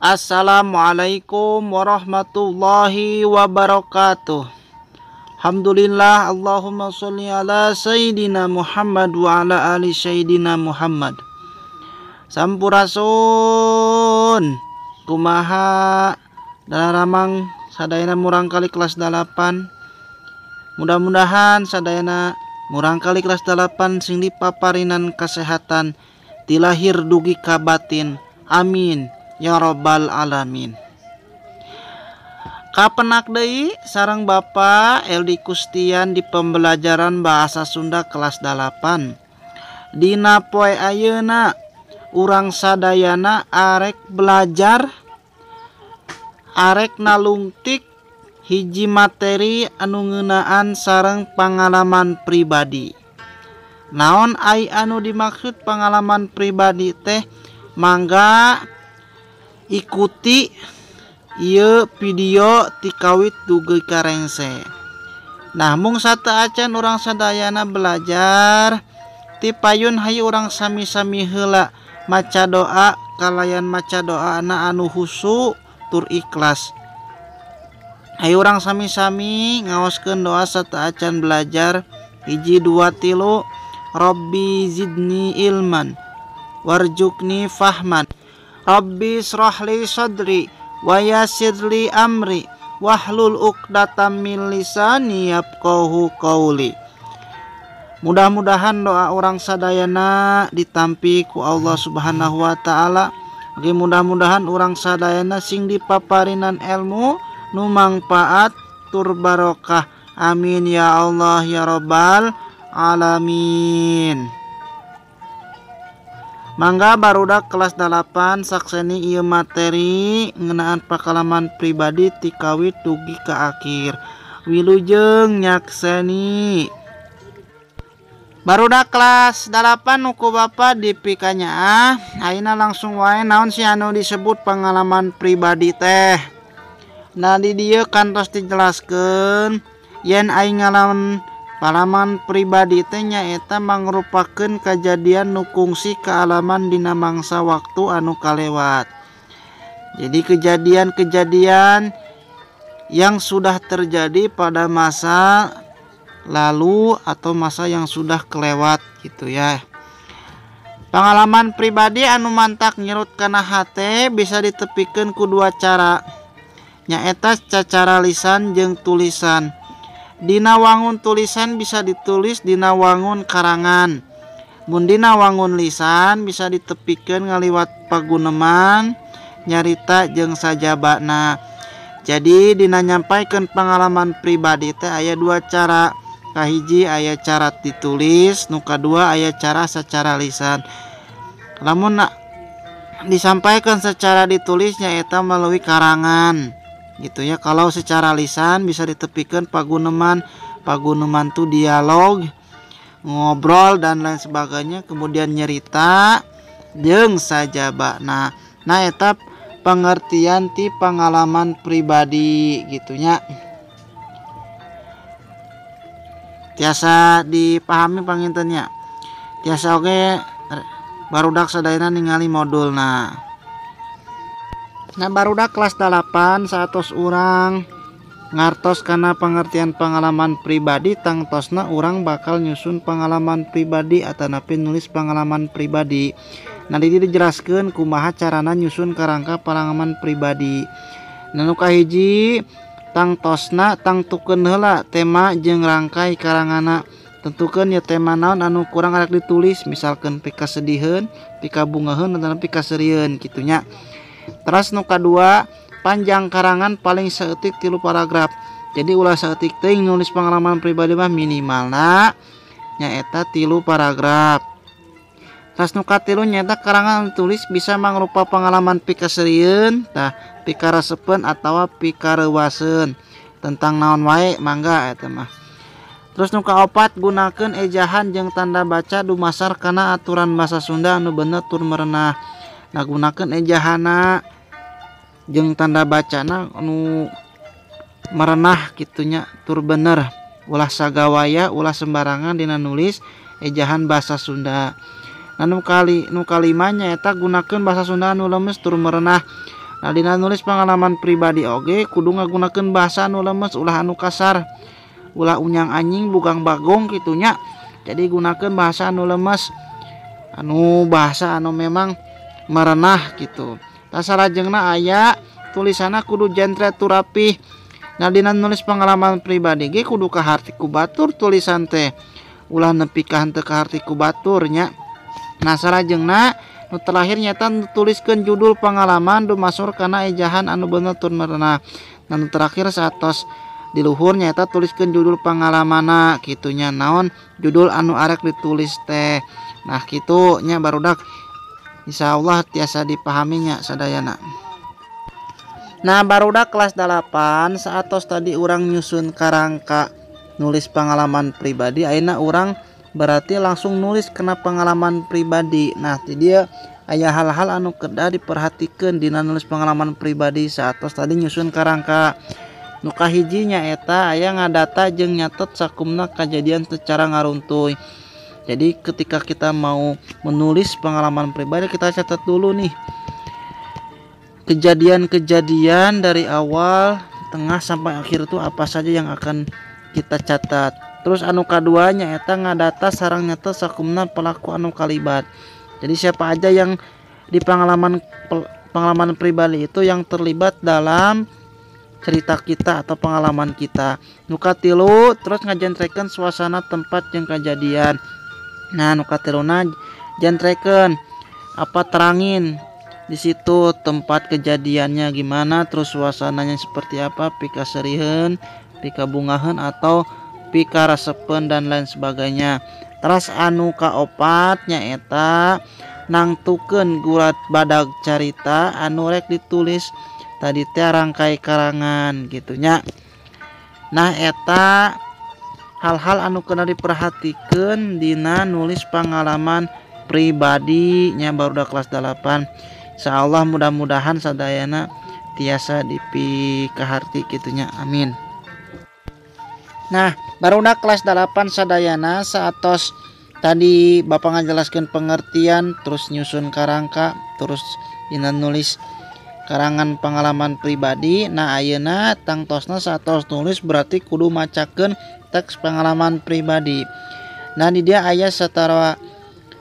Assalamualaikum warahmatullahi wabarakatuh. Alhamdulillah, Allahumma sholli ala Sayyidina Muhammad wa ala ali Sayyidina Muhammad. Sampurasun kumaha dalaramang sadayana murang kali kelas 8. Mudah-mudahan sadayana murang kali kelas 8 sing dipaparinan kesehatan ti lahir dugi ka batin. Amin ya robbal alamin. Kapenak deui sareng Bapak Eldi Kustian di pembelajaran bahasa Sunda kelas 8. Dina poe ayeuna urang sadayana arek belajar, arek nalungtik hiji materi anu ngeunaan sareng pangalaman pribadi. Naon ai anu dimaksud pengalaman pribadi teh? Mangga ikuti ieu video ti kawit dugi karengse. Nah, mung sateuacan urang sadayana belajar ti payun hayu urang sami-sami heula maca doa kalayan maca doana anu husu tur ikhlas. Hayu urang sami-sami ngaoskeun doa sateuacan belajar 1 2 3 Rabbi zidni ilman warjukni fahman Rabbi shrahli sadri wa yassirli amri wahlul 'uqdatam min lisani yafqahu qauli. Mudah-mudahan doa orang sadayana ditampi ku Allah Subhanahu wa taala. Mudah-mudahan orang sadayana sing dipaparinan ilmu nu mangpaat tur barokah. Amin ya Allah ya rabbal alamin. Mangga barudak kelas 8 sakseni ieu materi ngeunaan pengalaman pribadi ti kawit dugi ka akhir. Wilujeng nyakseni. Barudak kelas 8 nuku Bapak dipikanya ayeuna langsung wae naon sih anu disebut pengalaman pribadi teh. Nah di dieu kantos dijelaskeun yen aing ngalaman pengalaman pribadi teh nyaeta mangrupakeun kajadian nu kungsi kaalaman dina mangsa waktu anu kalewat. Jadi kejadian-kejadian yang sudah terjadi pada masa lalu atau masa yang sudah kelewat gitu ya. Pengalaman pribadi anu mantak nyerut kana hate bisa ditepikeun ku dua cara. Nyaeta cara lisan jeung tulisan. Dina wangun tulisan bisa ditulis dina wangun karangan. Mun dina wangun lisan bisa ditepikeun ngaliwat paguneman, nyarita jeung sajabana. Jadi dina nyampaikeun pengalaman pribadi teh aya dua cara. Kahiji aya cara ditulis, nu kadua aya cara secara lisan. Lamun disampaikan secara ditulisnya eta melalui karangan gitu ya. Kalau secara lisan bisa ditepikeun paguneman tuh dialog, ngobrol dan lain sebagainya, kemudian nyerita jeung sajabana. Nah eta pengertian ti pengalaman pribadi gitunya. Tiasa dipahami pangintennya. Tiasa oge barudak sadayana ningali modulna. Nah barudak kelas 8 satos urang ngartos kana pengertian pengalaman pribadi, tangtosna urang bakal nyusun pengalaman pribadi atanapi nulis pengalaman pribadi. Nah di dijelaskeun kumaha carana nyusun kerangka pengalaman pribadi. Nah nu kahiji tangtosna tangtukeun heula tema jeung rangkai karangana. Tentukeun ya tema naon anu kurang arek ditulis, misalkan pika sediheun, pika bungaheun atawa pika serieun kitu nya. Terus nu kadua panjang karangan paling saeutik 3 paragraf. Jadi ulah saeutik teuing nulis pengalaman pribadi mah minimalna nyaeta 3 paragraf. Terus nu katilu nyaeta karangan tulis bisa mangrupa pengalaman pika serieun, tah pika resepeun atawa pika reuwaseun tentang naon wae mangga eta mah. Terus nu kaopat gunakeun ejahan jeung tanda baca dumasar kana aturan basa Sunda anu bener tur merenah. Nah gunakeun ejahana jeung tanda bacana anu merenah kitunya tur bener. Ulah sagawaya ulah sembarangan dina nulis ejahan basa Sunda. Nu kalima nyaeta gunakeun basa Sunda anu lemes tur merenah. Nah dina nulis pengalaman pribadi oge kudu ngagunakeun bahasa anu lemes ulah anu kasar, ulah unyang anjing bugang bagong gitunya. Jadi gunakeun bahasa anu lemes, anu bahasa anu memang merenah gitu. Salajengna aya tulisanna kudu jentre tu rapih. Nah dina nulis pengalaman pribadi ge kudu kaharti ku batur tulisan teh, ulah nepi ka henteu kaharti ku baturnya. Nah salajengna nu terakhir nyata tuliskeun judul pengalaman dumasur kana ejahan anu bener tur merenah. Nah nu terakhir satos di luhur nyata tuliskeun judul pengalamanna kitunya, naon judul anu arek ditulis teh. Nah kitu nya barudak insyaallah tiasa dipahaminya sadayana. Nah barudak kelas 8 saatos tadi urang nyusun karangka nulis pengalaman pribadi, ayeuna urang berarti langsung nulis kena pengalaman pribadi. Nah ti dia aya hal-hal anu kedah diperhatikeun dina nulis pengalaman pribadi saatos tadi nyusun karangka. Nu kahijinya eta aya ngadata jeung nyatet sakumna kajadian secara ngaruntuy. Jadi ketika kita mau menulis pengalaman pribadi kita catat dulu nih kejadian-kejadian dari awal, tengah sampai akhir itu apa saja yang akan kita catat. Terus anu kaduanya eta ngadata sareng nyatet sakumna pelaku anu kalibat. Jadi siapa aja yang di pengalaman pribadi itu yang terlibat dalam cerita kita atau pengalaman kita. Nu katilu terus ngajentrekeun suasana tempat yang kejadian. Nah nu katiluna jentrekeun apa terangin di situ tempat kejadiannya gimana, terus suasananya seperti apa, pika seriheun, pika bungaheun atau pika resepen dan lain sebagainya. Terus anu kaopatnya eta nangtukeun gulat badag carita anu rek ditulis tadi teh rangkai karangan gitunya. Nah eta hal-hal anu kena diperhatikeun dina nulis pengalaman pribadi nya barudak kelas 8. Insyaallah mudah-mudahan sadayana tiasa dipikaharti gitunya, amin. Nah barudak kelas 8 sadayana saatos tadi Bapak ngajelaskeun pengertian terus nyusun karangka terus dina nulis karangan pengalaman pribadi. Nah ayeuna tangtosna saatos nulis berarti kudu macakeun teks pengalaman pribadi. Nah di dia aya satara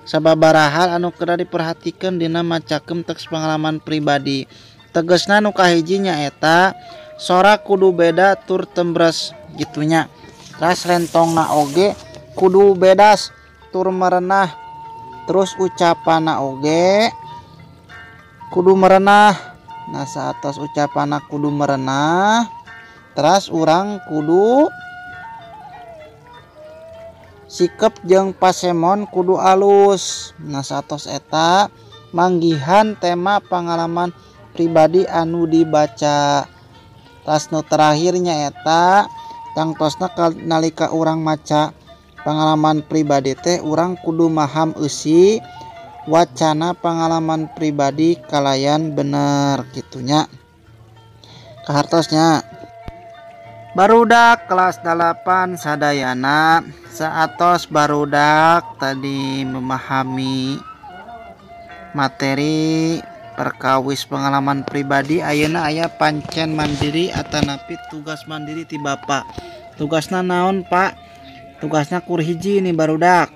sababaraha hal anu kudu diperhatikeun dina macakeun teks pengalaman pribadi. Tegasna nu kahiji nya eta sora kudu beda tur tembres gitunya. Ras rentongna oge kudu bedas tur merenah. Terus ucapanna oge kudu merenah. Nah saatos ucapanna kudu merenah, terus urang kudu sikep jeung pasemon kudu alus. Nah saatos eta manggihan tema pengalaman pribadi anu dibaca. Tas nu terakhirnya eta tangtosna nalika urang maca pengalaman pribadi teh urang kudu maham eusi wacana pengalaman pribadi kalayan bener gitunya. Kahartosnya barudak kelas 8 sadayana saatos barudak tadi memahami materi perkawis pengalaman pribadi, ayeuna aya pancen mandiri atanapi tugas mandiri ti Bapak. Tugasna naon Pak? Tugasna kur hiji nih barudak.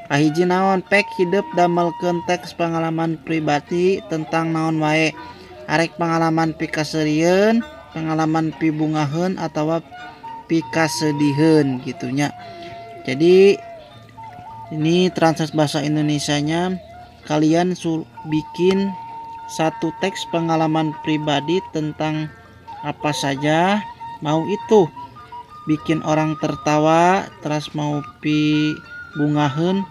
Kahiji naon pek hidup damelkeun teks pengalaman pribadi tentang naon wae. Arek pengalaman pikaserieun, pengalaman pibungaheun atawa pikasediheun gitunya. Jadi ini translate bahasa Indonesianya kalian bikin satu teks pengalaman pribadi tentang apa saja, mau itu bikin orang tertawa, terus mau bungaheun,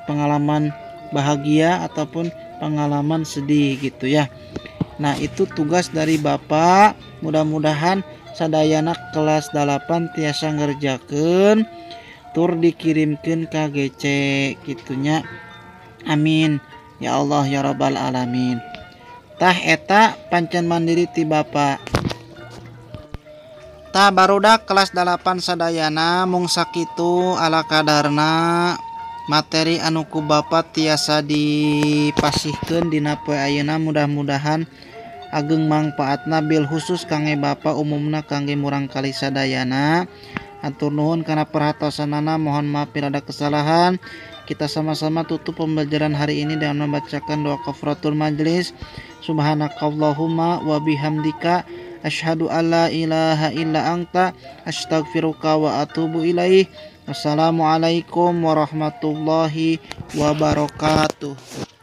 pengalaman bahagia ataupun pengalaman sedih gitu ya. Nah itu tugas dari Bapak, mudah-mudahan sadayana kelas 8 tiasa ngerjakeun tur dikirimkeun ka GC gitunya, amin ya Allah ya rabbal alamin. Tah eta pancen mandiri ti Bapak. Tah barudak kelas 8 sadayana mung sakitu ala kadarna materi anu ku Bapak tiasa dipasihkeun dina poe ayeuna, mudah-mudahan ageng mangpaatna bil khusus kangge Bapa umumna kangge murang kali sadayana. Atur nuhun kana perhatosanana, mohon maaf bila ada kesalahan. Kita sama-sama tutup pembelajaran hari ini dengan membacakan doa kafaratul majlis. Subhanakallahumma wa bihamdika asyhadu alla ilaha illa anta astaghfiruka wa atubu ilaih. Wassalamualaikum warahmatullahi wabarakatuh.